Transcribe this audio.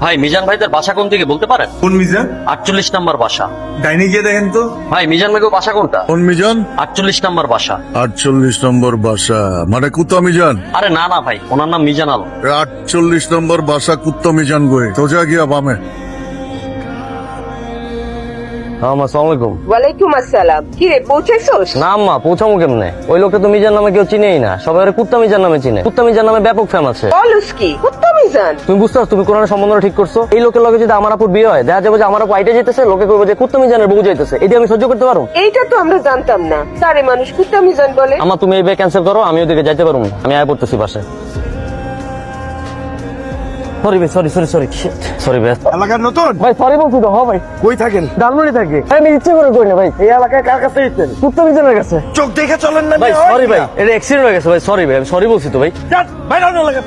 ভাই মিজান ভাইদের বাসা কোন দিকে বলতে পারেন? কোন মিজান? 48 নম্বর বাসা। ডাইনি গিয়ে দেখেন তো। ভাই মিজান ভাইকে বাসা কোনটা? কোন মিজান? 48 নম্বর বাসা। 48 নম্বর বাসা মানে কুত্তা মিজান? আরে না না ভাই, ওনার নাম মিজান আলম। 48 নম্বর বাসা কুত্তা মিজান গয়ে সোজা গিয়া বামে। আসসালামাইকুম। ওয়ালাইকুম আসসালাম। কি রে, পৌঁছাইছস? না আম্মা, পৌঁছামু কেমনে? ওই লোকটা তো মিজান নামে কেউ চিনেই না, সবাই ওরে কুত্তা মিজান নামে চিনে। কুত্তা মিজান নামে ব্যাপক ফেম আছে। বলুস কি? কুত্তা মিজান? তুমি বুঝতে পারছো, তুমি কোরআনের সম্বন্ধ ঠিক করছো। এই লোকের লগে যদি আমার আপুর বিয়ে হয়, দেখা যাবে যে আমার আপু আইটে যেতেছে, লোকে কইবে যে কুত্তা মিজানের বউ যাইতেছে। এটা আমি সহ্য করতে পারবো? এইটা তো আমরা জানতাম না। তারে মানুষ কুত্তা মিজান বলে? আমা তুমি এই বে ক্যান্সেল করো, আমি ওদিকে যাইতে পারবো না। আমি আয় পড়তেছি বাসে। সরি ভাই, সরি সরি সরি সরি ভাই। এলাকার নতুন? ভাই সরি বলছি তো। ভাই কই থাকেন? ডালমুড়ি থাকে। আমি ইচ্ছে করে করি না ভাই। এই এলাকায় কার কাছে দিচ্ছেন? কুত্তা মিজানের কাছে। চোখ দেখে চলেন না ভাই সরি ভাই, এটা অ্যাক্সিডেন্ট হয়ে গেছে ভাই। সরি ভাই, আমি সরি বলছি তো ভাই। বাইরে এলাকা